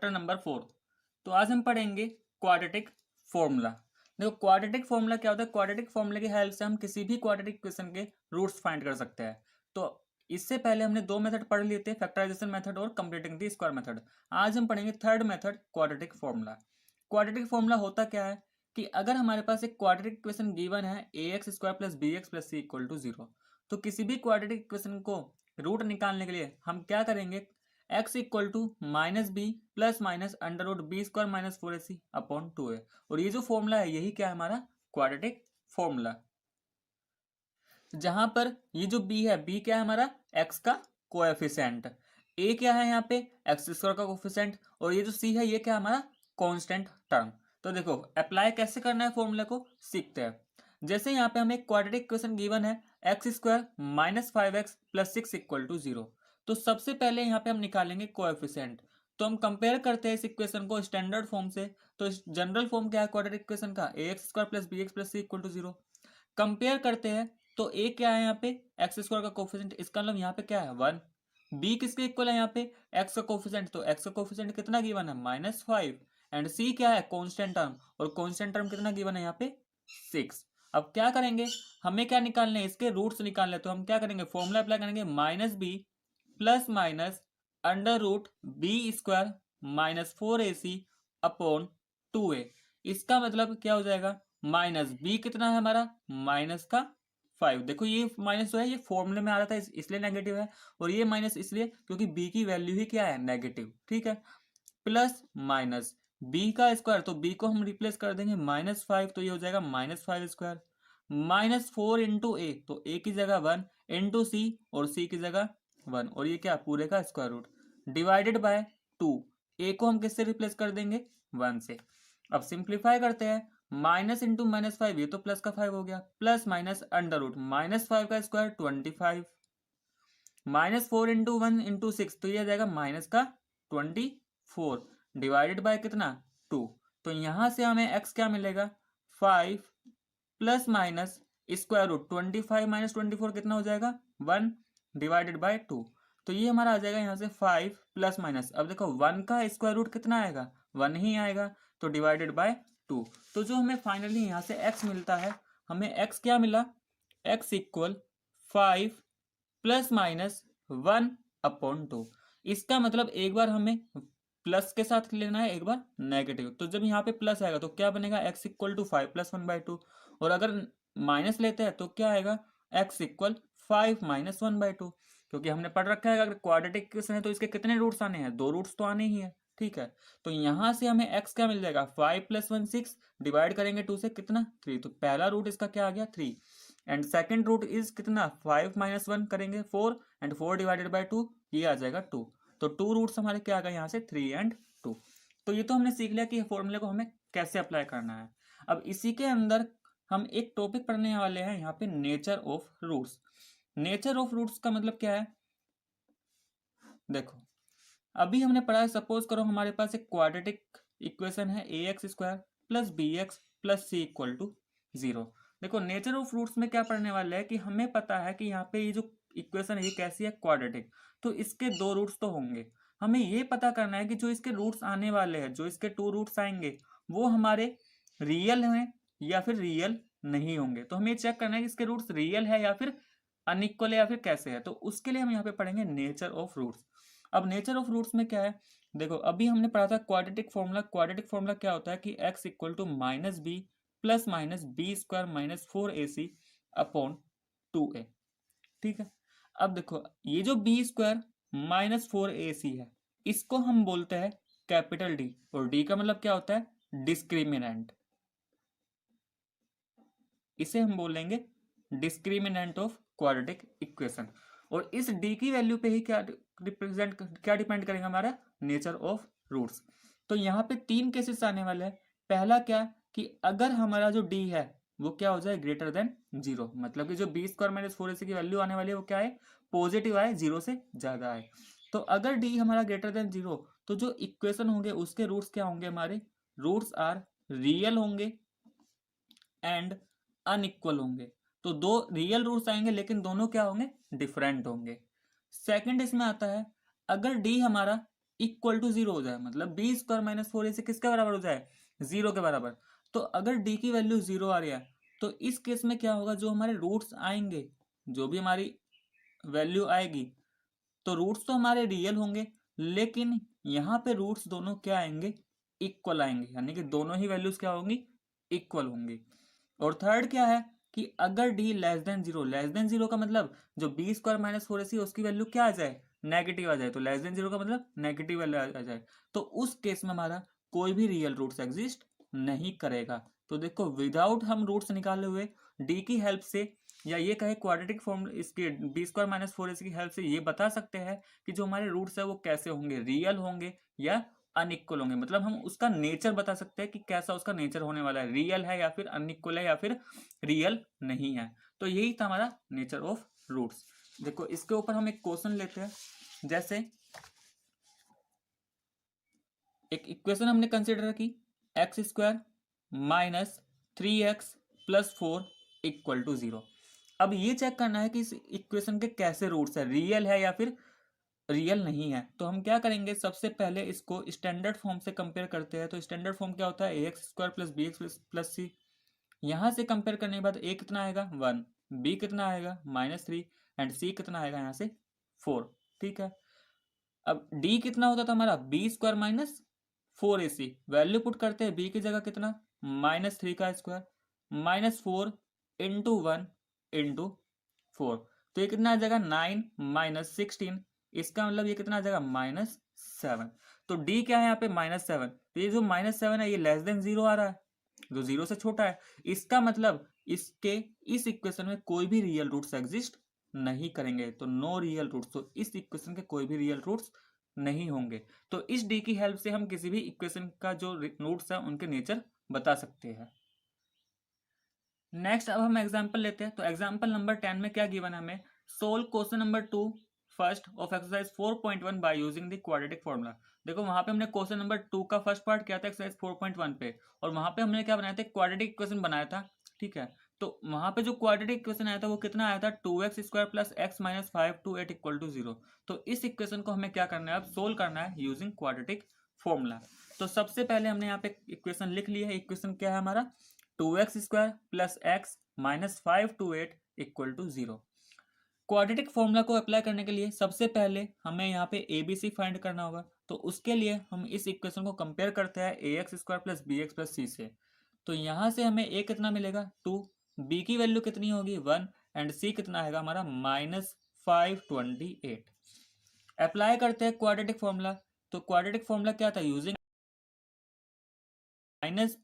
Chapter number 4। तो आज हम पढ़ेंगे क्वाड्रेटिक फॉर्मूला। देखो क्वाड्रेटिक फॉर्मूला क्या होता है। क्वाड्रेटिक फॉर्मूला की हेल्प से हम किसी भी क्वाड्रेटिक इक्वेशन के रूट्स फाइंड कर सकते हैं। तो इससे पहले हमने दो मेथड पढ़ लिए थे, फैक्टराइजेशन मेथड और कंप्लीटिंग द स्क्वायर मेथड। आज हम पढ़ेंगे third method, quadratic formula. Quadratic formula होता क्या है कि अगर हमारे पास एक क्वाड्रेटिक इक्वेशन गिवन है ax² plus bx plus c equal to 0, तो किसी भी क्वाड्रेटिक इक्वेशन को रूट निकालने के लिए हम क्या करेंगे, x equal to minus B plus minus under root B square minus 4ac upon 2a। और ये जो फॉर्मूला है यही क्या है हमारा क्वाड्रेटिक फॉर्मूला, जहां पर ये जो b है, b क्या है हमारा x का कोएफिशिएंट, a क्या है यहाँ पे एक्स स्क्वायर का कोएफिशिएंट, और ये जो c है ये क्या है हमारा कांस्टेंट टर्म। तो देखो अप्लाई कैसे करना है फॉर्मूले को सीखते हैं। जैसे यहाँ पे हमें क्वाड्रेटिक इक्वेशन गिवन है X square minus 5x plus 6 equal to 0। तो सबसे पहले यहाँ पे हम निकालेंगे कोएफिशिएंट। तो हम कंपेयर करते हैं इस इक्वेशन को स्टैंडर्ड फॉर्म से। तो जनरल फॉर्म क्या है क्वाड्रेटिक इक्वेशन का, ax square plus bx plus c equal to 0। Compare करते हैं तो a क्या है यहाँ पे एक्स स्क्वायर का कोएफिशिएंट, इसका मतलब यहाँ पे क्या है 1। b किसके इक्वल है यहाँ पे x का कोएफिशिएंट, तो x का कोएफिशिएंट कितना गिवन है -5। एंड c क्या है कांस्टेंट टर्म, और कांस्टेंट टर्म कितना गिवन है यहाँ पे 6। अब क्या करेंगे, हमें क्या निकालने हैं, इसके रूट्स निकालने। तो हम क्या करेंगे, फॉर्मूला अप्लाई करेंगे minus B plus minus under root B square minus 4ac upon 2a। इसका मतलब क्या हो जाएगा, माइनस बी कितना है हमारा माइनस का 5। देखो ये माइनस जो है ये फॉर्मूले में आ रहा था इसलिए नेगेटिव है, और ये माइनस इसलिए क्योंकि बी की वैल्यू ही क्या है नेगेटिव, ठीक है। प्लस माइनस बी का स्क्वायर, तो बी को हम रिप्लेस कर देंगे -5, तो ये हो जाएगा -5 स्क्वायर माइनस 4 इंटू ए, तो ए की जगह 1 इंटू सी और सी की जगह 1, और ये क्या पूरे का स्क्वायर रूट डिवाइडेड बाय 2। ए को हम किससे रिप्लेस कर देंगे 1 से। अब सिंप्लीफाई करते हैं, माइनस इंटू -5, ये तो प्लस का 5 हो गया, प्लस माइनस अंडर रूट -5 का स्क्वायर 25 माइनस 4 इंटू 1 इंटू 6, तो ये आ जाएगा माइनस का 24 डिवाइडेड बाय कितना 2। तो यहां से हमें x क्या मिलेगा 5 plus minus square root 25 minus 24 कितना हो जाएगा 1 डिवाइडेड बाय 2। तो ये हमारा आ जाएगा यहाँ से 5 प्लस माइनस, अब देखो 1 का स्क्वायर रूट कितना आएगा 1 ही आएगा, तो डिवाइडेड बाय 2। तो जो हमें फाइनली यहाँ से x मिलता है, हमें x क्या मिला, x equal 5 plus minus 1 upon 2। इसका मतलब एक बार हमें प्लस के साथ लेना है, एक बार नेगेटिव। तो जब यहाँ पे प्लस आएगा तो क्या बनेगा x इक्वल टू 5 प्लस 1/2, और अगर माइनस लेते हैं तो क्या आएगा x इक्वल 5 माइनस 1/2। क्योंकि हमने पढ़ रखा है अगर क्वाड्रेटिक इक्वेशन है तो इसके कितने रूट्स आने हैं, 2 रूट्स तो आने ही है, ठीक है। तो यहाँ से हमें x क्या मिल जाएगा 5 प्लस 1 6 डिवाइड करेंगे 2 से कितना 3, तो पहला रूट इसका क्या आ गया 3। एंड सेकेंड रूट इज कितना 5 माइनस 1 करेंगे 4, एंड 4 डिवाइडेड बाय 2 ये आ जाएगा 2। तो 2 रूट्स हमारे क्या आ गए यहाँ से 3 एंड 2। तो ये तो हमने सीख लिया कि फॉर्मूले को हमें कैसे अप्लाई करना है। अब इसी के अंदर हम एक टॉपिक पढ़ने वाले हैं यहाँ पे, nature of roots. Nature of roots का मतलब क्या है, देखो अभी हमने पढ़ा है, सपोज करो हमारे पास एक क्वाड्रेटिक इक्वेशन है ax square plus bx plus c equal to 0। देखो नेचर ऑफ रूट्स में क्या पढ़ने वाले हैं कि हमें पता है कि यहाँ पे ये जो इक्वेशन है ये कैसी है क्वाड्रेटिक, तो इसके 2 रूट्स तो होंगे। हमें ये पता करना है कि जो इसके रूट्स आने वाले हैं, जो इसके 2 रूट्स आएंगे वो हमारे रियल हैं या फिर रियल नहीं होंगे। तो हमें चेक करना है कि इसके रूट्स रियल है या फिर अनइक्वल है या फिर कैसे है। तो उसके लिए हम यहाँ पे पढ़ेंगे नेचर ऑफ रूट्स। अब नेचर ऑफ रूट्स में क्या है, देखो अभी हमने पढ़ा था क्वाड्रेटिक फॉर्मूला। क्वाड्रेटिक फॉर्मूला क्या होता है कि x equal to minus B plus minus b square minus 4ac upon 2a, ठीक है। अब देखो ये जो बी स्क्वायर माइनस 4ac है इसको हम बोलते हैं कैपिटल डी, और डी का मतलब क्या होता है डिस्क्रिमिनेंट, इसे हम बोलेंगे डिस्क्रिमिनेंट ऑफ क्वाड्रेटिक इक्वेशन। और इस डी की वैल्यू पे ही क्या डिपेंड करेगा हमारा नेचर ऑफ रूट्स। तो यहाँ पे 3 केसेस आने वाले हैं। पहला क्या कि अगर हमारा जो डी है वो क्या हो जाए ग्रेटर देन 0, मतलब कि जो बी स्क्वायर माइनस 4ac की वैल्यू आने वाली है वो क्या है पॉजिटिव आए, 0 से ज्यादा आए। तो अगर डी हमारा ग्रेटर देन 0 तो जो इक्वेशन होंगे उसके रूट्स क्या होंगे, हमारे रूट्स आर रियल होंगे एंड अनइक्वल होंगे। तो 2 रियल रूट्स आएंगे लेकिन दोनों क्या होंगे डिफरेंट होंगे। सेकंड इसमें आता है अगर डी हमारा इक्वल टू जीरो हो जाए, मतलब B square minus four A सी किसके बराबर हो जाए, जीरो के बराबर। तो अगर डी की वैल्यू जीरो आ रही है तो इस केस में क्या होगा, जो हमारे रूट्स आएंगे, जो भी हमारी वैल्यू आएगी, तो रूट्स तो हमारे रियल होंगे, लेकिन यहाँ पे रूट्स दोनों क्या आएंगे, इक्वल आएंगे, यानी कि दोनों ही वैल्यूज क्या होंगी, इक्वल होंगी। और थर्ड क्या है कि अगर डी लेस देन जीरो का मतलब जो बी स्क्वायर माइनस फोर सी उसकी वैल्यू क्या आ जाए, नेगेटिव आ जाए। तो लेस देन जीरो का मतलब नेगेटिव वैल्यू आ जाए, तो उस केस में हमारा कोई भी रियल रूट्स एग्जिस्ट नहीं करेगा। तो देखो विदाउट हम रूट्स निकाले हुए डी की हेल्प से, या ये कहे क्वाड्रेटिक फॉर्म इसके बी स्क्वायर माइनस फोर की हेल्प से ये बता सकते हैं कि जो हमारे रूट्स है वो कैसे होंगे, रियल होंगे या अनइक्वल होंगे। मतलब हम उसका नेचर बता सकते हैं कि कैसा उसका नेचर होने वाला है, रियल है या फिर अनइक्वल है या फिर रियल नहीं है। तो यही था हमारा नेचर ऑफ रूट्स। देखो इसके ऊपर हम एक क्वेश्चन लेते हैं। जैसे एक इक्वेशन हमने कंसिडर की, x square minus three x plus four equal to zero. अब ये चेक करना है कि इस इक्वेशन के कैसे रूट्स है, रियल है या फिर रियल नहीं है। तो हम क्या करेंगे, सबसे पहले इसको स्टैंडर्ड फॉर्म से कंपेयर करते हैं। तो स्टैंडर्ड फॉर्म क्या होता है, A X square plus B X plus C. यहाँ से कंपेयर करने के बाद ए कितना आएगा, वन, बी कितना आएगा माइनस थ्री, एंड सी कितना आएगा यहाँ से फोर। ठीक है, अब डी कितना होता था हमारा, B square minus four A C. Value put करते हैं, बी की जगह कितना, माइनस थ्री का square minus four into one into four. तो ये कितना आ जाएगा, नाइन माइनस सिक्सटीन। इसका मतलब ये कितना आ जाएगा, माइनस सेवन। तो डी क्या है यहाँ पे, माइनस सेवन। तो ये जो माइनस सेवन है ये लेस देन जीरो आ रहा है, जो जीरो से छोटा है। इसका मतलब इसके इस इक्वेशन में कोई भी रियल रूट्स एग्जिस्ट नहीं करेंगे, तो नो रियल रूट्स। तो इस इक्वेशन के कोई भी रियल रूट्स नहीं होंगे। तो इस डी की हेल्प से हम किसी भी इक्वेशन का जो रूट्स है उनके नेचर बता सकते हैं। नेक्स्ट अब हम एग्जांपल लेते हैं। तो एग्जांपल नंबर 10 में क्या गिवन है हमें, solve question number 2 first of exercise 4.1 by using the quadratic formula. देखो वहां पे हमने क्वेश्चन नंबर 2 का फर्स्ट पार्ट किया था एक्सरसाइज 4.1 पे, और वहां पे हमने क्या बनाया था, क्वाड्रेटिक इक्वेशन बनाया था। ठीक है, तो वहां पे जो क्वाड्रेटिक इक्वेशन आया था वो कितना आया था, 2x square plus x minus five two eight equal to zero. तो इस इक्वेशन को हमें क्या करना है, अब सोल्व करना है यूजिंग क्वाड्रेटिक फॉर्मूला। तो सबसे पहले हमने यहाँ पे इक्वेशन लिख ली है। इक्वेशन क्या है हमारा, 2x square plus x minus five two eight equal to zero. Quadratic formula को अप्लाई करने के लिए सबसे पहले हमें यहाँ पे ए बी सी फाइंड करना होगा। तो उसके लिए हम इस इक्वेशन को कंपेयर करते हैं A X square plus B X plus C से। तो यहाँ से हमें ए कितना मिलेगा, टू, बी की वैल्यू कितनी होगी, वन, एंड सी कितना आएगा हमारा, minus five twenty eight. Apply करते हैं क्वाड्रेटिक फॉर्मूला। तो क्वाड्रेटिक फॉर्मूला क्या था, using minus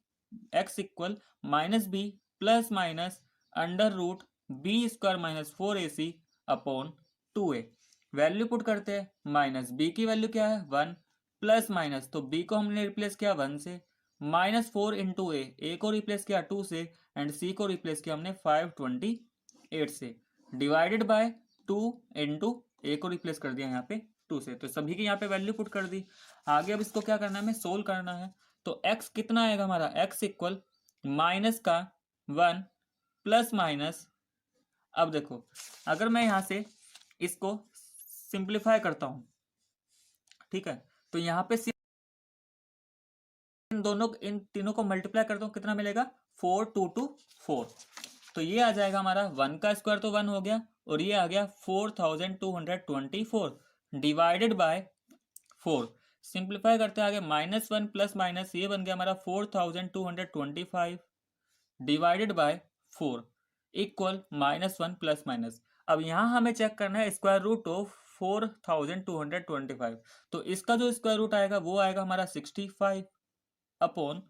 X equal minus B plus minus under root B square minus four A C upon two A. Value put करते हैं, माइनस बी की value क्या है, वन, प्लस माइनस, तो B को हमने रिप्लेस किया वन से, माइनस फोर इंटू ए को रिप्लेस किया टू से, एंड सी को रिप्लेस किया हमने फाइव ट्वेंटी एट से, डिवाइडेड बाय टू इंटू ए को रिप्लेस कर दिया यहाँ पे टू से। तो सभी की यहाँ पे वैल्यू पुट कर दी। आगे अब इसको क्या करना है, हमें सोल्व करना है। तो x कितना आएगा हमारा, x इक्वल माइनस का वन प्लस माइनस, अब देखो अगर मैं यहां से इसको सिंप्लीफाई करता हूं, ठीक है, तो यहां पे इन तीनों को मल्टीप्लाई करता हूं, कितना मिलेगा, फोर टू टू फोर। तो ये आ जाएगा हमारा, वन का स्क्वायर तो वन हो गया, और ये आ गया 4224 डिवाइडेड बाय फोर। सिंप्लीफाई करते आगे, माइनस वन प्लस माइनस ये बन गया हमारा 4225 divided by four equal minus one plus minus. अब यहाँ हमें चेक करना है स्क्वायर रूट ऑफ 4225। तो इसका जो स्क्वायर रूट आएगा वो आएगा हमारा 65 अपॉन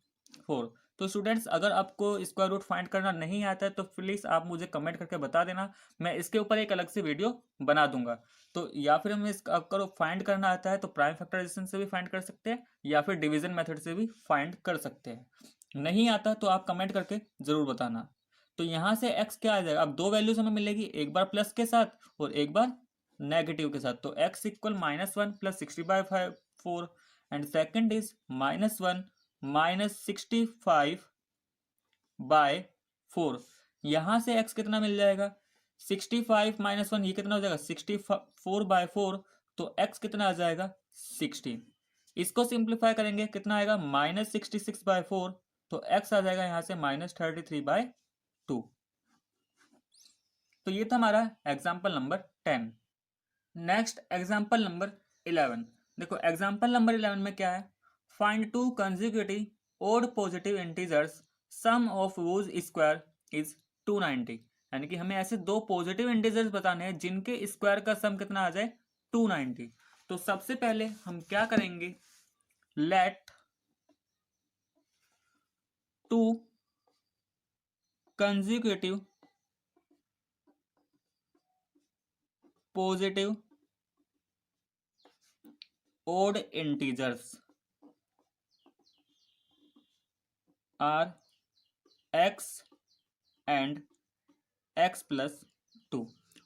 फोर। तो स्टूडेंट्स अगर आपको स्क्वायर रूट फाइंड करना नहीं आता है तो प्लीज़ आप मुझे कमेंट करके बता देना, मैं इसके ऊपर एक अलग से वीडियो बना दूंगा। तो या फिर हमें आपको फाइंड करना आता है तो प्राइम फैक्टराइजेशन से भी फाइंड कर सकते हैं, या फिर डिवीजन मेथड से भी फाइंड कर सकते हैं। नहीं आता तो आप कमेंट करके जरूर बताना। तो यहाँ से x क्या आ जाएगा, अब दो वैल्यूज हमें मिलेगी, एक बार प्लस के साथ और एक बार नेगेटिव के साथ। तो x equal minus one plus 60/4, and second is minus one minus 65/4। यहां से x कितना मिल जाएगा, 65 माइनस वन, ये कितना हो जाएगा 64/4। तो x कितना आ जाएगा 16। इसको सिंप्लीफाई करेंगे कितना आएगा -66/4, तो x आ जाएगा यहाँ से -33/2। तो ये था हमारा example number 10। Next example number 11। देखो एग्जाम्पल नंबर 11 में क्या है, find two consecutive odd positive integers sum of whose square is 290। यानी कि हमें ऐसे दो पॉजिटिव इंटीजर्स बताने हैं जिनके स्क्वायर का सम कितना आ जाए 290। तो सबसे पहले हम क्या करेंगे, let two consecutive positive odd integers are x and x plus 2।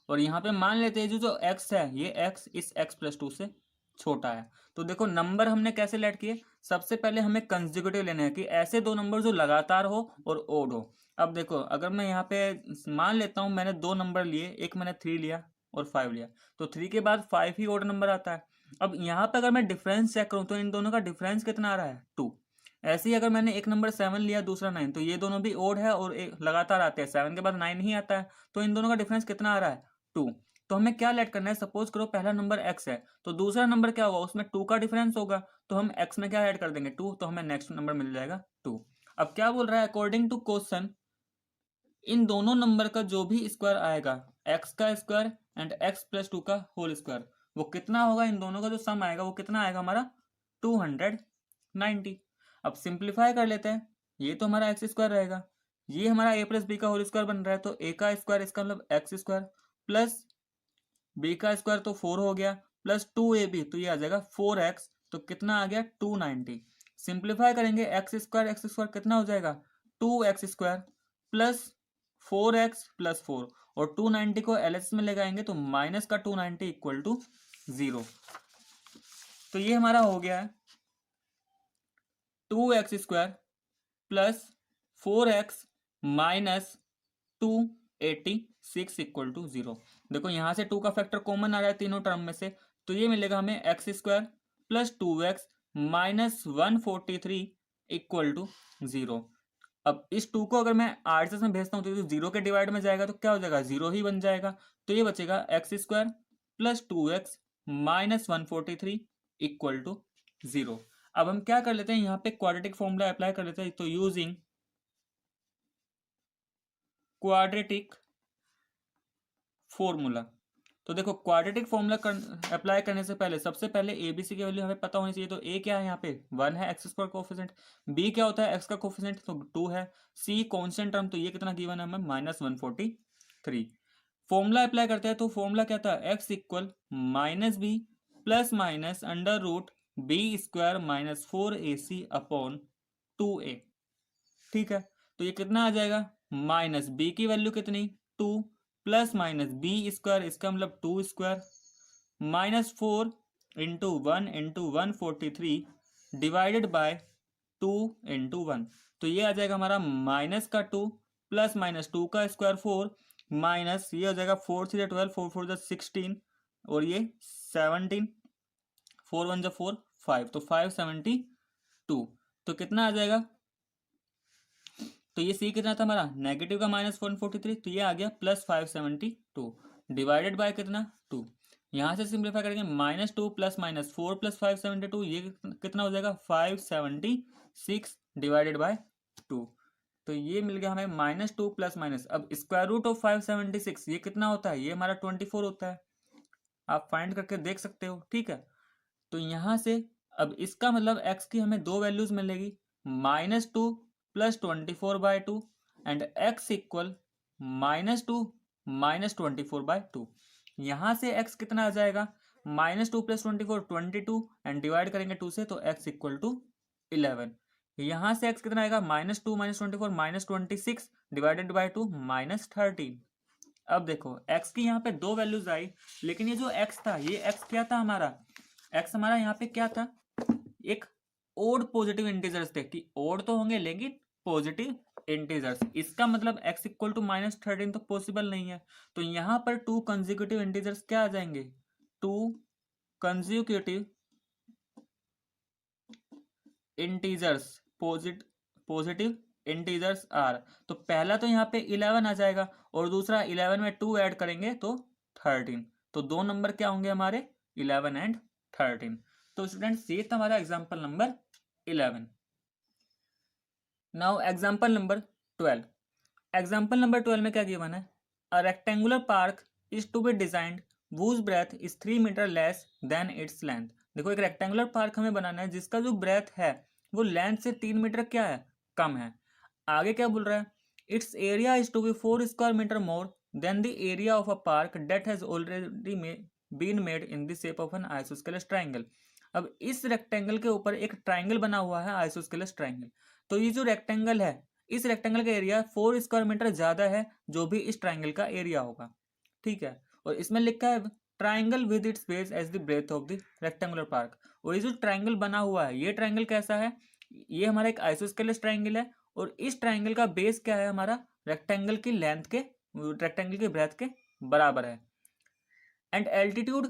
और यहाँ पे मान लेते हैं जो x है ये x इस x प्लस 2 से छोटा है। तो देखो नंबर हमने कैसे लेट किए, सबसे पहले हमें कंसेक्यूटिव लेने हैं कि ऐसे दो नंबर जो लगातार हो और ओड हो। अब देखो अगर मैं यहाँ पे मान लेता हूँ मैंने दो नंबर लिए, एक मैंने 3 लिया और 5 लिया, तो 3 के बाद 5 ही ओड नंबर आता है। अब यहाँ पे अगर मैं डिफरेंस चेक करूँ तो इन दोनों का डिफरेंस कितना आ रहा है 2। ऐसे ही अगर मैंने एक नंबर 7 लिया दूसरा 9, तो ये दोनों भी ओड है और लगातार आते हैं, 7 के बाद 9 ही आता है, तो इन दोनों का डिफरेंस कितना आ रहा है 2। तो हमें क्या लेट करना है, सपोज करो पहला नंबर x है तो दूसरा नंबर क्या होगा, उसमें 2 का डिफरेंस होगा, तो हम x में क्या ऐड कर देंगे 2, तो हमें नेक्स्ट नंबर मिल जाएगा 2। अब क्या बोल रहा है, अकॉर्डिंग टू क्वेश्चन इन दोनों नंबर का जो भी स्क्वायर आएगा x का स्क्वायर एंड x प्लस 2 का होल स्क्वायर, वो कितना होगा, इन दोनों का जो सम आएगा वो कितना आएगा हमारा 290। अब सिंप्लीफाई कर लेते हैं, ये तो हमारा एक्स स्क्वायर रहेगा, ये हमारा a प्लस बी का होल स्क्वायर बन रहा है, तो a का स्क्वायर इसका मतलब एक्स स्क्वायर प्लस b का स्क्वायर तो 4 हो गया प्लस 2ab, तो ये आ जाएगा 4x, तो कितना आ गया 290। सिंप्लीफाई करेंगे एक्स स्क्वायर कितना हो जाएगा 2x square plus 4x plus 4, और 290 को एलएचएस में लगाएंगे तो माइनस का 290 इक्वल टू 0। तो ये हमारा हो गया है 2x square plus 4x minus 286 equal to 0। देखो यहां से 2 का फैक्टर कॉमन आ रहा है तीनों टर्म में से, तो ये मिलेगा हमें x square plus 2x minus 143 equal to 0। अब इस 2 को अगर मैं आरएचएस में भेजता हूँ तो 0 के डिवाइड में जाएगा तो क्या हो जाएगा 0 ही बन जाएगा, तो ये बचेगा x square plus 2x minus 143 equal to 0। अब हम क्या कर लेते हैं, यहाँ पे क्वाड्रेटिक फॉर्मूला अप्लाई कर लेते हैं, तो यूजिंग क्वाड्रेटिक फॉर्मूला। तो देखो क्वाड्रेटिक फॉर्मूला अप्लाई करने से पहले सबसे पहले एबीसी की वैल्यू हमें पता होनी चाहिए। तो ए क्या है यहाँ पे 1 है एक्स स्क्वायर कोफिशिएंट, बी क्या होता है एक्स का कोफिशिएंट तो 2 है, सी कांस्टेंट टर्म तो ये कितना गिवन है हमें -143। फॉर्मूला अप्लाई करते हैं तो फॉर्मूला क्या था x equal minus B plus minus under root B square minus 4ac upon 2a। ठीक है, तो ये कितना आ जाएगा माइनस बी की वैल्यू कितनी 2 प्लस माइनस बी स्क्वायर इसका मतलब 2 square minus 4 into 1 into 143 divided by 2 into 1, तो ये आ जाएगा हमारा माइनस का 2 प्लस माइनस 2 का स्क्वायर 4 माइनस ये हो जाएगा 4 3 12 4 4 16 और ये 17 4 1 4 5, तो 572, तो कितना आ जाएगा, तो ये सी कितना था हमारा नेगेटिव का -143, तो ये आ गया +572 डिवाइडेड बाय कितना 2। यहाँ से सिंप्लीफाई करेंगे -2 प्लस -4 प्लस 572, ये कितना हो जाएगा 576 डिवाइडेड बाय 2। तो ये मिल गया हमें -2 प्लस माइनस, अब स्क्वायर रूट ऑफ 576 ये कितना होता है, ये हमारा 24 होता है, आप फाइंड करके देख सकते हो। ठीक है, तो यहाँ से अब इसका मतलब x की हमें दो वैल्यूज मिलेगी -2 plus 24/2 and x equal -2 minus 24/2। यहाँ से x कितना आ जाएगा -2 प्लस 24 22 एंड डिवाइड करेंगे 2 से तो x इक्वल टू 11। यहाँ से x कितना आएगा -2 माइनस 24 -26 डिवाइडेड बाई 2 -13। अब देखो x की यहाँ पे दो वैल्यूज आई, लेकिन ये जो x था ये x क्या था हमारा, x हमारा यहाँ पे क्या था एक ओड पॉजिटिव इंटीजर्स थे, कि ओड तो होंगे लेकिन पॉजिटिव इंटीजर्स, इसका मतलब x इक्वल टू -13 तो पॉसिबल नहीं है। तो यहाँ पर टू कंसेक्यूटिव इंटीजर्स क्या आ जाएंगे, two consecutive integers positive integers are, तो पहला तो यहाँ पे 11 आ जाएगा और दूसरा 11 में 2 ऐड करेंगे तो 13, तो दो नंबर क्या होंगे हमारे 11 एंड 13। तो स्टूडेंट्स ये था हमारा example number 11। Now example number 12। Example number 12 में क्या गिवन है, a rectangular park is to be designed whose breadth is 3 metre less than its length. देखो एक रेक्टेंगुलर पार्क हमें बनाना है जिसका जो ब्रेथ है वो लेंथ से 3 मीटर क्या है, कम है। आगे क्या बोल रहा है, its area is to be 4 square metre more than the area of a park that has already been made in the shape of an isosceles triangle. अब इस रेक्टेंगल के ऊपर एक ट्राइंगल बना हुआ है आइसोस्केलस ट्राइंगल, तो ये जो रेक्टेंगल है इस रेक्टेंगल का एरिया 4 स्क्वायर मीटर ज्यादा है जो भी इस ट्राइंगल का एरिया होगा, ठीक है। और इसमें लिखा है triangle with its base as the breadth of the rectangular park. और ये जो ट्राइंगल बना हुआ है ये ट्राइंगल कैसा है, ये हमारा एक आइसोस्केलस ट्राइंगल है और इस ट्राइंगल का बेस क्या है हमारा रेक्टेंगल की लेंथ के रेक्टेंगल की ब्रेथ के बराबर है। एंड एल्टीट्यूड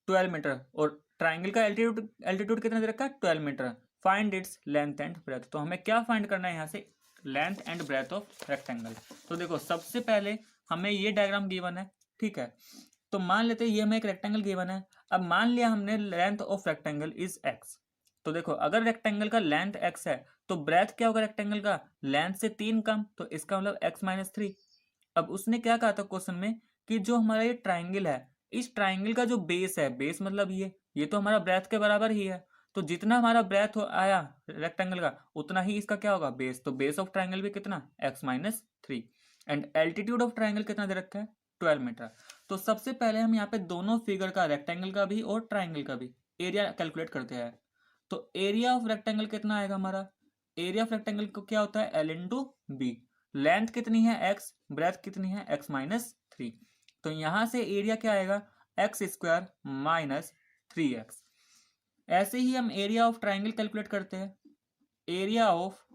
12 मीटर, और ट्राइंगल का एल्टीट्यूड कितना दे रखा है 12 metre. Find its length and breadth, तो हमें क्या फाइंड करना है यहाँ से, length and breadth of rectangle. तो देखो सबसे पहले हमें ये डायग्राम गिवन है, ठीक है। तो मान लेते हैं ये हमें एक रेक्टेंगल गिवन है। अब मान लिया हमने length of rectangle is x, तो देखो अगर रेक्टेंगल का लेंथ एक्स है तो ब्रेथ क्या होगा रेक्टेंगल का, लेंथ से 3 कम, तो इसका मतलब एक्स माइनस 3। अब उसने क्या कहा था क्वेश्चन में कि जो हमारा ये ट्राइंगल है इस ट्राइंगल का जो बेस है, बेस मतलब ये तो हमारा ब्रेथ के बराबर ही है, तो जितना हमारा ब्रेथ आया रेक्टेंगल का उतना ही इसका क्या होगा बेस, तो बेस ऑफ ट्राइंगल भी कितना x minus 3। And altitude of triangle कितना दे रखा है 12 मीटर। तो सबसे पहले हम यहाँ पे दोनों फिगर का रेक्टेंगल का भी और ट्राइंगल का भी एरिया कैलकुलेट करते हैं। तो एरिया ऑफ रेक्टेंगल कितना आएगा हमारा, एरिया ऑफ रेक्टेंगल को क्या होता है एल इंटू बी, लेंथ कितनी है एक्स, ब्रेथ कितनी है एक्स माइनस 3, तो यहां से एरिया क्या आएगा एक्स स्क्वायर माइनस 3x। ऐसे ही हम एरिया ऑफ ट्राइंगल कैलकुलेट करते हैं, एरिया ऑफ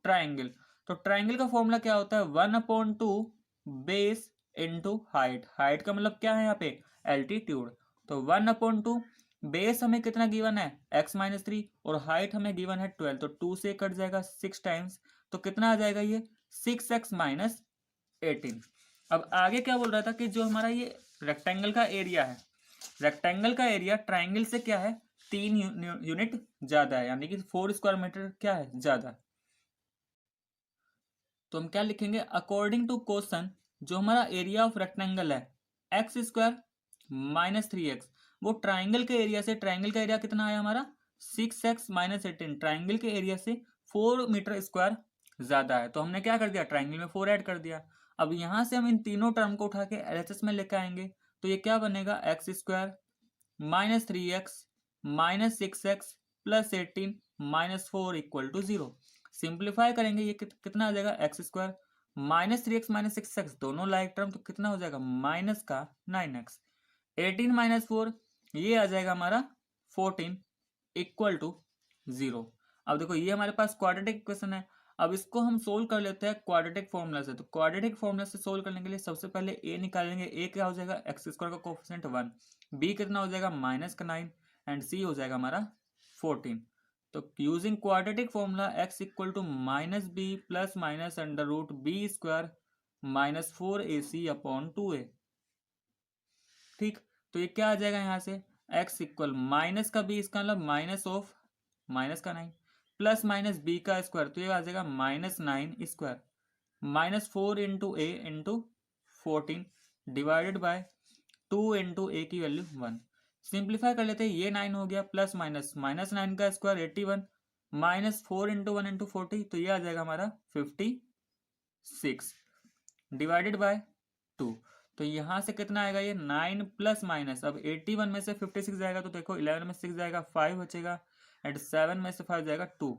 ट्राइंगल, तो ट्राइंगल का फॉर्मूला क्या होता है 1/2 बेस इंटू हाइट, हाइट का मतलब क्या है यहाँ पे एल्टीट्यूड, तो 1/2 बेस हमें कितना गिवन है x माइनस 3 और हाइट हमें गिवन है 12, तो 2 से कट जाएगा 6 टाइम्स, तो कितना आ जाएगा ये 6x माइनस 18। अब आगे क्या बोल रहा था कि जो हमारा ये रेक्टेंगल का एरिया है, रेक्टेंगल का एरिया ट्राइंगल से क्या है 3 यूनिट ज्यादा है, यानी कि 4 स्क्वायर मीटर क्या है ज्यादा। तो हम क्या लिखेंगे अकॉर्डिंग टू क्वेश्चन जो हमारा एरिया ऑफ रेक्टेंगल है एक्स स्क्वायर माइनस 3x, वो ट्राइंगल के एरिया से, ट्राइंगल का एरिया कितना आया हमारा 6x माइनस 18, ट्राइंगल के एरिया से 4 मीटर स्क्वायर ज्यादा है, तो हमने क्या कर दिया ट्राइंगल में 4 ऐड कर दिया। अब यहां से हम इन तीनों टर्म को उठा के एलएचएस में लेकर आएंगे, तो ये क्या बनेगा x square minus 3x minus 6x plus 18 minus 4 equal to 0। Simplify करेंगे ये कितना आ जाएगा x square minus 3x minus 6x दोनों लाइक टर्म, तो कितना हो जाएगा माइनस का 9x, 18 माइनस 4 ये आ जाएगा हमारा 14 इक्वल टू 0। अब देखो ये हमारे पास क्वाड्रेटिक इक्वेशन है, अब इसको हम सोल्व कर लेते हैं क्वाड्रेटिक फॉर्मूला से। तो क्वाड्रेटिक फॉर्मूला से सोल्व करने के लिए सबसे पहले ए निकालेंगे, ए क्या हो जाएगा एक्स स्क्वायर का कोफिशिएंट 1, बी कितना हो जाएगा माइनस का 9 एंड सी हो जाएगा हमारा 14। तो using quadratic formula x equal to minus B plus minus under root B square minus 4ac upon 2a, ठीक। तो ये क्या आ जाएगा यहाँ से x इक्वल माइनस का b, इसका मतलब माइनस ऑफ माइनस का 9 प्लस माइनस बी का स्क्वायर, तो ये आ जाएगा minus 9 square minus 4 into A into 14 divided by 2 into A की वैल्यू 1। सिंप्लीफाई कर लेते हैं, ये 9 हो गया प्लस माइनस माइनस 9 का स्क्वायर 81 माइनस 4 इंटू 1 इंटू 40, तो ये आ जाएगा हमारा 56 डिवाइडेड बाय 2। तो यहाँ से कितना आएगा ये 9 प्लस माइनस, अब 81 में से 56 जाएगा तो देखो 11 में 6 जाएगा 5 बचेगा एंड 7 में से 5 जाएगा 2।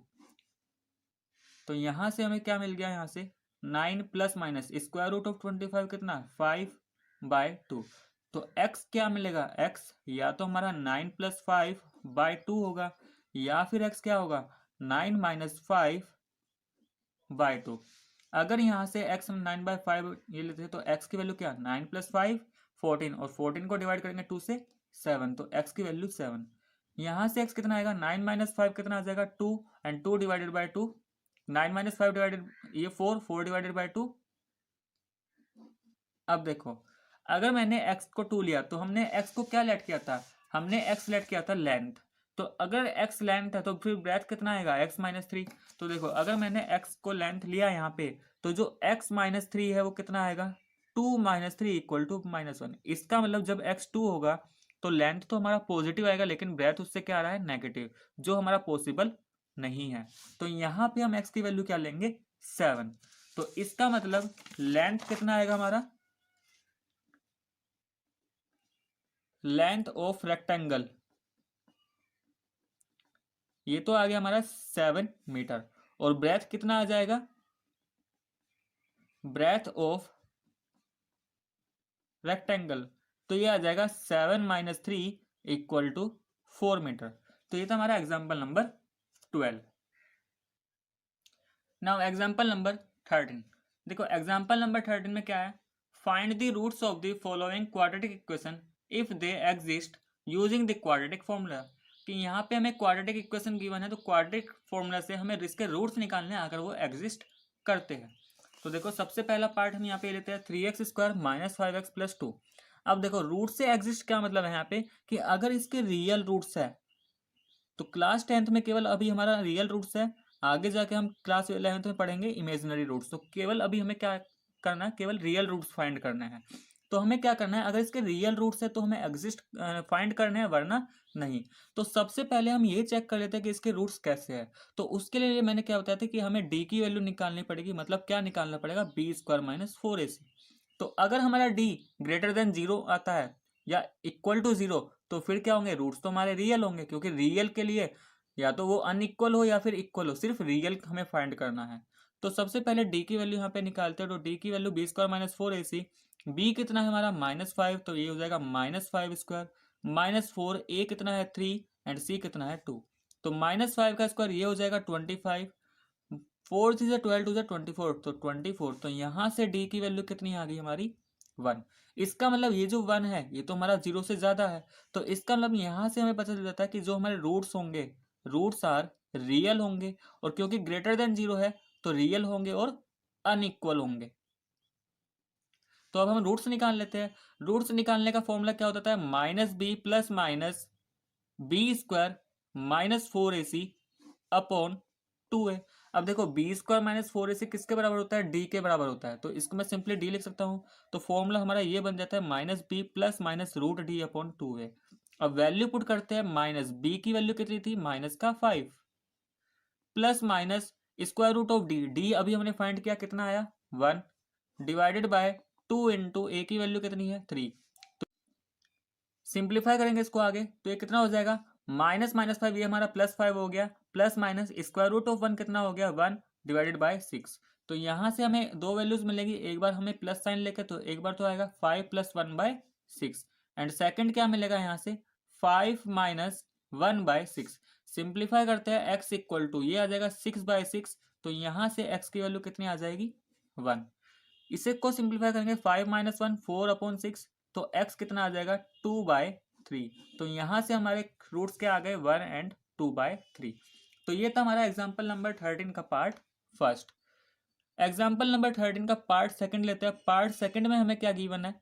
तो यहाँ से हमें क्या मिल गया, यहाँ से 9 plus minus square root of 25 कितना 5/2। तो x क्या मिलेगा, x या तो हमारा 9 प्लस 5/2 होगा या फिर x क्या होगा 9 माइनस 5/2। अगर यहाँ से x हम 9/5 ये लेते हैं तो x की वैल्यू क्या 9 प्लस 5 14 और 14 को डिवाइड करेंगे 2 से 7, तो x की वैल्यू 7 यहाँ से x कितना आएगा, 9 माइनस 5 कितना आ जाएगा 2, and 2 divided by 2, 9 minus 5 divided ये 4 डिवाइडेड बाई 2। अब देखो अगर मैंने x को 2 लिया तो हमने x को क्या लेट किया था, हमने x लेट किया था लेंथ। तो अगर x लेंथ है तो फिर ब्रेथ कितना आएगा, x माइनस 3। तो देखो अगर मैंने x को लेंथ लिया यहाँ पे तो जो x माइनस 3 है वो कितना आएगा, 2 माइनस 3 इक्वल टू -1। इसका मतलब जब x 2 होगा तो लेंथ तो हमारा पॉजिटिव आएगा लेकिन ब्रेथ उससे क्या आ रहा है, नेगेटिव, जो हमारा पॉसिबल नहीं है। तो यहाँ पे हम x की वैल्यू क्या लेंगे, 7। तो इसका मतलब लेंथ कितना आएगा हमारा, लेंथ ऑफ रेक्टेंगल, ये तो आ गया हमारा 7 मीटर। और ब्रेथ कितना आ जाएगा, ब्रेथ ऑफ रेक्टेंगल, तो ये आ जाएगा 7 माइनस 3 इक्वल टू 4 मीटर। तो ये था हमारा example number 12। Now example number 13। देखो एग्जाम्पल नंबर 13 में क्या है, find the roots of the following quadratic equation if they exist using the quadratic formula. कि यहाँ पे हमें क्वाड्रेटिक इक्वेशन गिवन है तो क्वाड्रेटिक फॉर्मूला से हमें इसके रूट्स निकालने हैं अगर वो एग्जिस्ट करते हैं। तो देखो सबसे पहला पार्ट हम यहाँ पे लेते हैं 3x square minus 5x plus 2। अब देखो रूट से एग्जिस्ट क्या मतलब है यहाँ पे, कि अगर इसके रियल रूट्स है तो क्लास 10th में केवल अभी हमारा रियल रूट्स है, आगे जाके हम क्लास 11th में पढ़ेंगे इमेजिनरी रूट्स। तो केवल अभी हमें क्या करना है, केवल रियल रूट्स फाइंड करना है। तो हमें क्या करना है, अगर इसके रियल रूट्स है तो हमें एग्जिस्ट फाइंड करने हैं, वरना नहीं। तो सबसे पहले हम ये चेक कर लेते हैं कि इसके रूट्स कैसे हैं। तो उसके लिए मैंने क्या बताया था कि हमें डी की वैल्यू निकालनी पड़ेगी, मतलब क्या निकालना पड़ेगा, बी स्क्वायर माइनस 4ac। तो अगर हमारा डी ग्रेटर देन 0 आता है या इक्वल टू 0 तो फिर क्या होंगे, रूट्स तो हमारे रियल होंगे, क्योंकि रियल के लिए या तो वो अनइक्वल हो या फिर इक्वल हो, सिर्फ रियल हमें फाइंड करना है। तो सबसे पहले डी की वैल्यू यहाँ पे निकालते हैं। तो डी की value b square minus 4ac, b कितना है हमारा -5, तो ये हो जाएगा -5 स्क्वायर माइनस 4, ए कितना है 3 एंड सी कितना है 2। तो -5 का स्क्वायर ये हो जाएगा 25, 4 3 12 2 24, तो 24। तो यहाँ से डी की वैल्यू कितनी आ गई हमारी 1। इसका मतलब ये जो 1 है ये तो हमारा 0 से ज्यादा है। तो इसका मतलब यहाँ से हमें पता चल जाता है कि जो हमारे रूट्स होंगे, रूट्स आर रियल होंगे, और क्योंकि ग्रेटर देन 0 है तो रियल होंगे और अनइक्वल होंगे। तो अब हम रूट्स निकाल लेते हैं। रूट्स निकालने का फॉर्मूला क्या होता है, -b plus minus b square minus 4ac upon 2a। अब देखो बी स्क्वायर माइनस 4ac किसके बराबर होता है, डी के बराबर होता है। तो इसको मैं सिंपली डी लिख सकता हूँ। तो फॉर्मूला हमारा ये बन जाता है -b plus minus root D upon 2a। अब वैल्यू पुट करते हैं, माइनस बी की वैल्यू कितनी थी, -5 plus minus square root of D, D अभी हमने फाइंड किया कितना आया 1, डिवाइडेड बाय 2 इंटू ए की वैल्यू कितनी है 3। सिंप्लीफाई करेंगे इसको आगे तो ये कितना हो जाएगा, -5 ये हमारा +5 हो गया, plus minus square root of 1 कितना हो गया 1 डिवाइडेड बाय 6। तो यहाँ से हमें दो वैल्यूज मिलेगी, एक बार हमें प्लस साइन लेके, तो एक बार तो आएगा 5 + 1 बाय 6, एंड सेकंड क्या मिलेगा यहाँ से 5 - 1 बाय 6। सिंप्लीफाई करते हैं x इक्वल टू ये आ जाएगा 6/6। तो यहाँ से x की वैल्यू कितनी आ जाएगी 1। इसे को सिंप्लीफाई करेंगे 5 - 1 4/6, तो x कितना आ जाएगा 2/3। तो यहाँ से हमारे रूट्स क्या आ गए 1 एंड 2/3। तो ये था हमारा एग्जाम्पल नंबर 13 का पार्ट फर्स्ट। एग्जाम्पल नंबर 13 का पार्ट सेकंड लेते हैं। पार्ट सेकंड में हमें क्या गिवन है,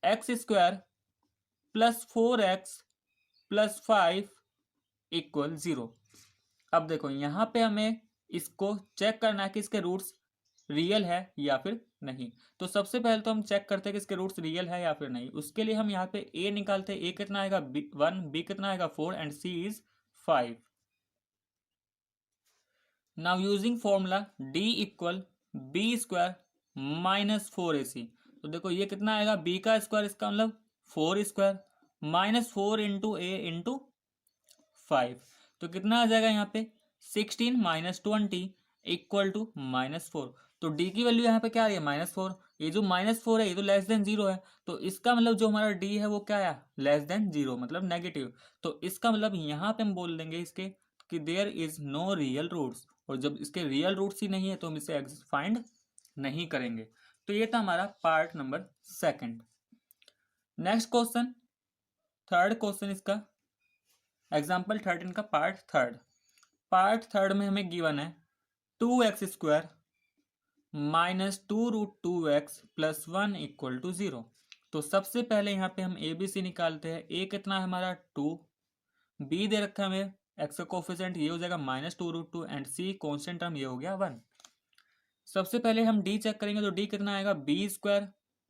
X square plus 4x plus 5 equal 0। अब देखो यहाँ पे हमें इसको चेक करना है कि इसके रूट्स रियल है या फिर नहीं। तो सबसे पहले तो हम चेक करते हैं कि इसके रूट्स रियल है या फिर नहीं। उसके लिए हम यहाँ पे a निकालते हैं, a कितना आएगा 1, b कितना आएगा 4 and c is 5। Now using formula d equal b square minus 4ac। तो देखो ये कितना आएगा b का स्क्वायर, इसका मतलब 4 square minus 4 into A into 5। तो कितना आ जाएगा यहाँ पे 16 - 20 इक्वल टू -4। तो डी की वैल्यू यहाँ पे क्या आ रही है -4। ये जो -4 है ये तो लेस देन 0 है, तो इसका मतलब जो हमारा डी है वो क्या है, लेस देन 0 मतलब नेगेटिव। तो इसका मतलब यहाँ पे हम बोल देंगे इसके कि there is no real roots, और जब इसके रियल रूट्स ही नहीं है तो हम इसे फाइंड नहीं करेंगे। तो ये था हमारा part number second. Next question, third question इसका एग्जाम्पल 13 का पार्ट थर्ड में हमें गिवन है 2x² minus 2√2x plus 1 equal to 0। तो सबसे पहले यहाँ पे हम ए बी सी निकालते हैं। ए कितना है हमारा 2, बी दे रखा है हमें एक्स का कोफिशिएंट ये हो जाएगा -2√2 एंड सी कॉन्स्टेंट टर्म ये हो गया 1। सबसे पहले हम डी चेक करेंगे तो डी कितना आएगा b²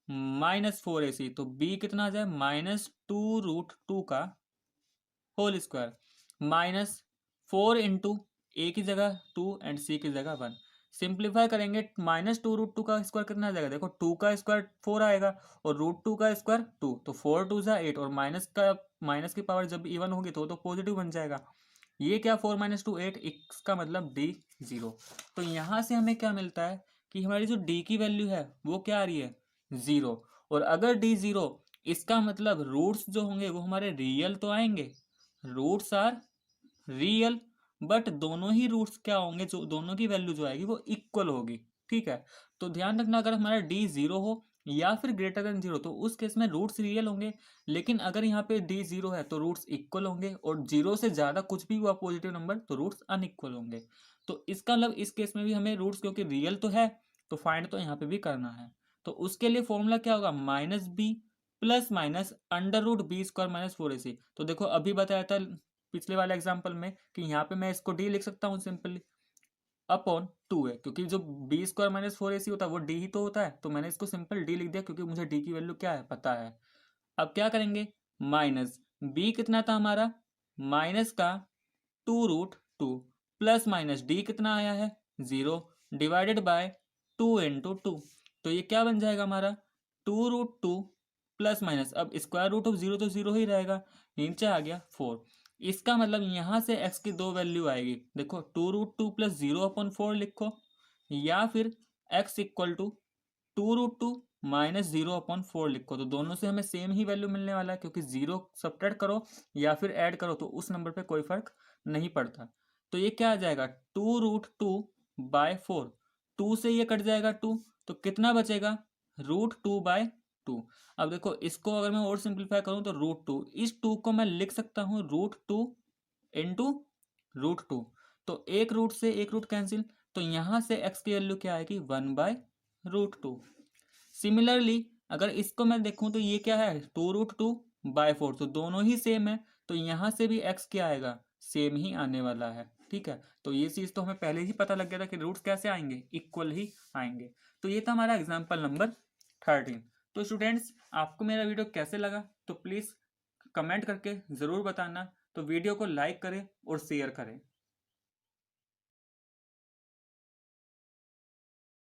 -4ac। तो b कितना आ जाए -2√2 का होल स्क्वायर -4 इंटू ए की जगह 2 एंड सी की जगह 1। सिंप्लीफाई करेंगे -2√2 का स्क्वायर कितना आ जाएगा, देखो 2 का स्क्वायर 4 आएगा और √2 का स्क्वायर 2, तो 4 2 जा 8 और माइनस की पावर जब इवन होगी तो पॉजिटिव बन जाएगा। ये क्या 4 - 2 8, इसका मतलब डी 0। तो यहाँ से हमें क्या मिलता है कि हमारी जो डी की वैल्यू है वो क्या आ रही है 0। और अगर डी 0, इसका मतलब रूट्स जो होंगे वो हमारे रियल तो आएंगे, रूट्स आर रियल, बट दोनों ही रूट्स क्या होंगे, जो दोनों की वैल्यू जो आएगी वो इक्वल होगी। ठीक है, तो ध्यान रखना अगर हमारा डी 0 हो या फिर ग्रेटर देन 0 तो उस केस में रूट्स रियल होंगे, लेकिन अगर यहाँ पे डी 0 है तो रूट्स इक्वल होंगे और 0 से ज़्यादा कुछ भी हुआ पॉजिटिव नंबर तो रूट्स अनइक्वल होंगे। तो इसका मतलब इस केस में भी हमें रूट्स क्योंकि रियल तो है तो फाइंड तो यहाँ पे भी करना है। तो उसके लिए फॉर्मूला क्या होगा -b plus minus √b² -4ac। तो देखो अभी बताया था पिछले वाले एग्जाम्पल में कि यहाँ पे मैं इसको डी लिख सकता हूँ सिंपली अपॉन 2 है, क्योंकि जो b² -4ac होता है वो डी ही तो होता है, तो मैंने इसको सिंपल डी लिख दिया क्योंकि मुझे डी की वैल्यू क्या है पता है। अब क्या करेंगे, माइनस b कितना था हमारा माइनस का 2√2 प्लस माइनस डी कितना आया है 0 डिवाइडेड बाय 2 इंटू 2। तो ये क्या बन जाएगा हमारा 2√2 प्लस माइनस, अब स्क्वायर रूट ऑफ 0 तो 0 ही रहेगा, नीचे आ गया 4। इसका मतलब यहाँ से x की दो वैल्यू आएगी, देखो 2√2 प्लस 0/4 लिखो या फिर x इक्वल टू 2√2 माइनस 0/4 लिखो। तो दोनों से हमें सेम ही वैल्यू मिलने वाला है क्योंकि 0 सब्ट्रैक्ट करो या फिर ऐड करो तो उस नंबर पे कोई फर्क नहीं पड़ता। तो ये क्या आ जाएगा 2√2/4, 2 से ये कट जाएगा 2, तो कितना बचेगा √2/2। अब देखो इसको अगर मैं और सिंप्लीफाई करूं तो √2, इस 2 को मैं लिख सकता हूं √2 इंटू √2। तो एक रूट से एक रूट कैंसिल, तो यहां से x की वैल्यू क्या आएगी 1/√2। सिमिलरली अगर इसको मैं देखूं तो ये क्या है 2√2/4, तो दोनों ही सेम है, तो यहाँ से भी x क्या आएगा सेम ही आने वाला है। ठीक है, तो ये चीज़ तो हमें पहले ही पता लग गया था कि रूट्स कैसे आएंगे इक्वल ही आएंगे। तो ये था हमारा एग्जाम्पल नंबर 13। तो स्टूडेंट्स आपको मेरा वीडियो कैसे लगा तो प्लीज़ कमेंट करके ज़रूर बताना। तो वीडियो को लाइक करें और शेयर करें।